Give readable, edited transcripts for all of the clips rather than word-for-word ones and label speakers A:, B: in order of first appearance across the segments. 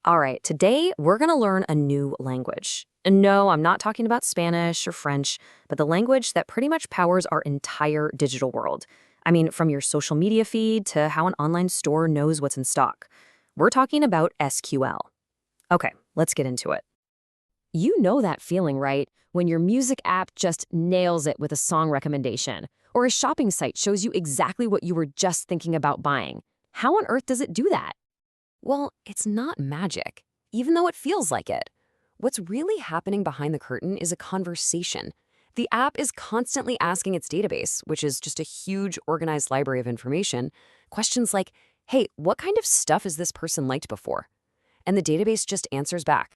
A: All right, today we're going to learn a new language. And no, I'm not talking about Spanish or French, but the language that pretty much powers our entire digital world. I mean, from your social media feed to how an online store knows what's in stock. We're talking about SQL. Okay, let's get into it. You know that feeling, right? When your music app just nails it with a song recommendation, or a shopping site shows you exactly what you were just thinking about buying. How on earth does it do that? Well, it's not magic, even though it feels like it. What's really happening behind the curtain is a conversation. The app is constantly asking its database, which is just a huge organized library of information, questions like, hey, what kind of stuff has this person liked before? And the database just answers back.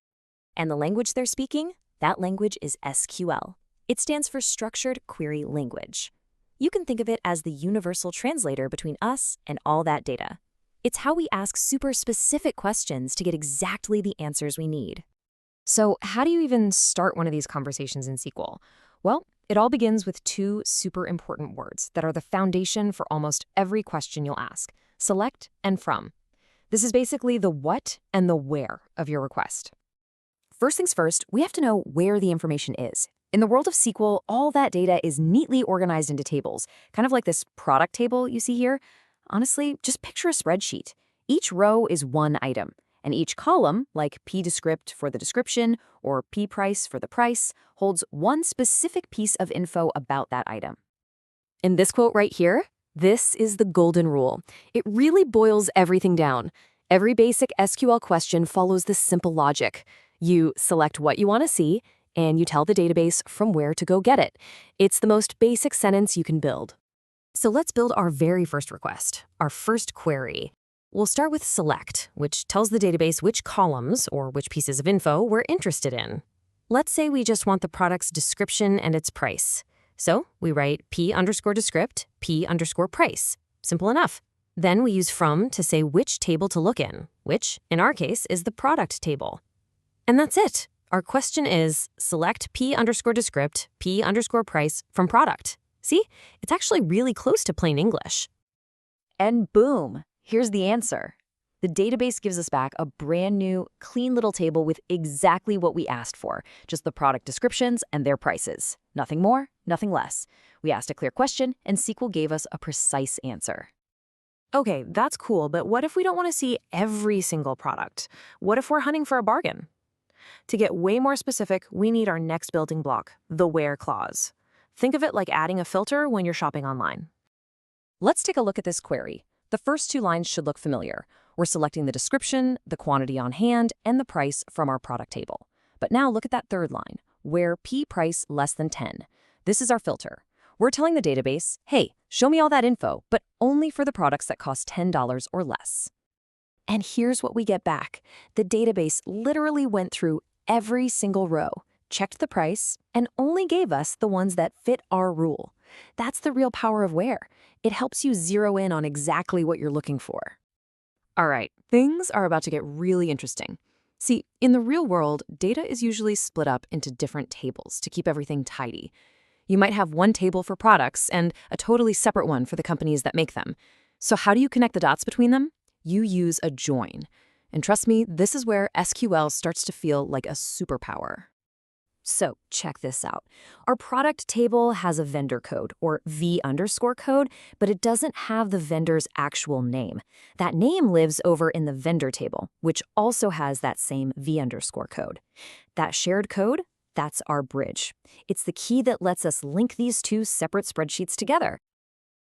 A: And the language they're speaking? That language is SQL. It stands for Structured Query Language. You can think of it as the universal translator between us and all that data. It's how we ask super specific questions to get exactly the answers we need. So how do you even start one of these conversations in SQL? Well, it all begins with two super important words that are the foundation for almost every question you'll ask: select and from. This is basically the what and the where of your request. First things first, we have to know where the information is. In the world of SQL, all that data is neatly organized into tables, kind of like this product table you see here. Honestly, just picture a spreadsheet. Each row is one item, and each column, like p-descript for the description or p-price for the price, holds one specific piece of info about that item. In this quote right here, this is the golden rule. It really boils everything down. Every basic SQL question follows this simple logic. You select what you want to see, and you tell the database from where to go get it. It's the most basic sentence you can build. So let's build our very first request, our first query. We'll start with select, which tells the database which columns or which pieces of info we're interested in. Let's say we just want the product's description and its price. So we write p_descript, p_price. Simple enough. Then we use from to say which table to look in, which, in our case, is the product table. And that's it. Our question is select p_descript, p_price from product. See, it's actually really close to plain English. And boom, here's the answer. The database gives us back a brand new, clean little table with exactly what we asked for, just the product descriptions and their prices. Nothing more, nothing less. We asked a clear question, and SQL gave us a precise answer. Okay, that's cool, but what if we don't want to see every single product? What if we're hunting for a bargain? To get way more specific, we need our next building block, the where clause. Think of it like adding a filter when you're shopping online. Let's take a look at this query. The first two lines should look familiar. We're selecting the description, the quantity on hand, and the price from our product table. But now look at that third line, where p price less than 10. This is our filter. We're telling the database, hey, show me all that info, but only for the products that cost $10 or less. And here's what we get back. The database literally went through every single row, checked the price, and only gave us the ones that fit our rule. That's the real power of where. It helps you zero in on exactly what you're looking for. All right, things are about to get really interesting. See, in the real world, data is usually split up into different tables to keep everything tidy. You might have one table for products and a totally separate one for the companies that make them. So how do you connect the dots between them? You use a join. And trust me, this is where SQL starts to feel like a superpower. So check this out. Our product table has a vendor code, or V_code, but it doesn't have the vendor's actual name. That name lives over in the vendor table, which also has that same V_code. That shared code, that's our bridge. It's the key that lets us link these two separate spreadsheets together.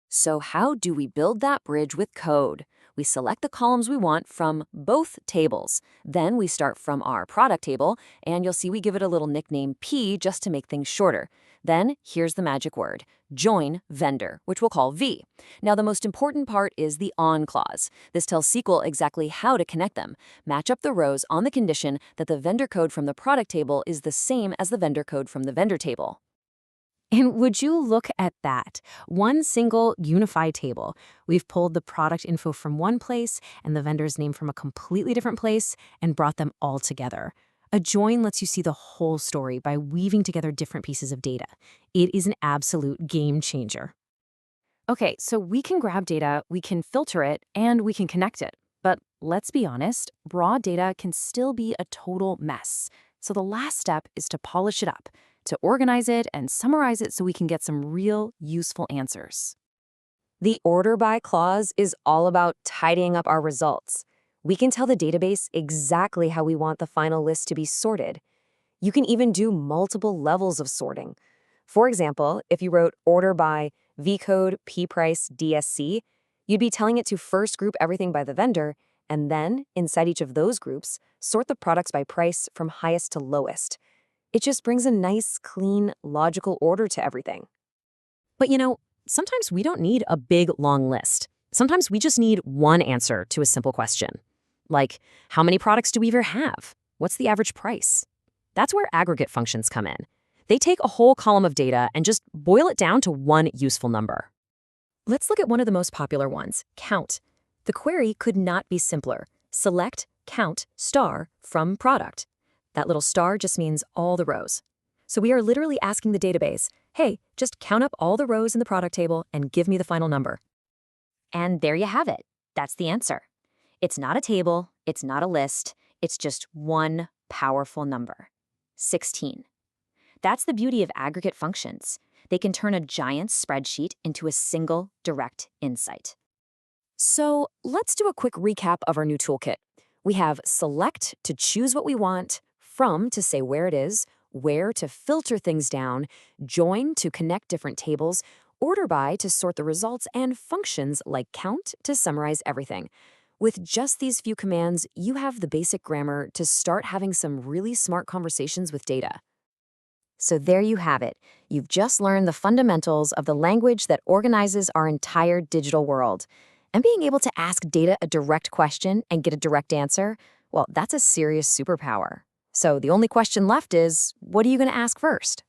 A: So how do we build that bridge with code? We select the columns we want from both tables. Then we start from our product table, and you'll see we give it a little nickname P just to make things shorter. Then here's the magic word, join vendor, which we'll call V. Now the most important part is the on clause. This tells SQL exactly how to connect them. Match up the rows on the condition that the vendor code from the product table is the same as the vendor code from the vendor table. And would you look at that? One single unified table. We've pulled the product info from one place and the vendor's name from a completely different place and brought them all together. A join lets you see the whole story by weaving together different pieces of data. It is an absolute game changer. Okay, so we can grab data, we can filter it, and we can connect it.
B: But let's be honest, raw data can still be a total mess. So the last step is to polish it up, to organize it and summarize it so we can get some real useful answers.
A: The order by clause is all about tidying up our results. We can tell the database exactly how we want the final list to be sorted. You can even do multiple levels of sorting. For example, if you wrote order by vcode pprice DSC, you'd be telling it to first group everything by the vendor, and then, inside each of those groups, sort the products by price from highest to lowest. It just brings a nice, clean, logical order to everything. But sometimes we don't need a big, long list. Sometimes we just need one answer to a simple question. Like, how many products do we even have? What's the average price? That's where aggregate functions come in. They take a whole column of data and just boil it down to one useful number. Let's look at one of the most popular ones, count. The query could not be simpler. Select count star from product. That little star just means all the rows. So we are literally asking the database, hey, just count up all the rows in the product table and give me the final number.
C: And there you have it. That's the answer. It's not a table, it's not a list, it's just one powerful number, 16. That's the beauty of aggregate functions. They can turn a giant spreadsheet into a single direct insight.
A: So let's do a quick recap of our new toolkit. We have select to choose what we want, from to say where it is, where to filter things down, join to connect different tables, order by to sort the results, and functions like count to summarize everything. With just these few commands, you have the basic grammar to start having some really smart conversations with data. So there you have it. You've just learned the fundamentals of the language that organizes our entire digital world. And being able to ask data a direct question and get a direct answer, well, that's a serious superpower. So the only question left is, what are you going to ask first?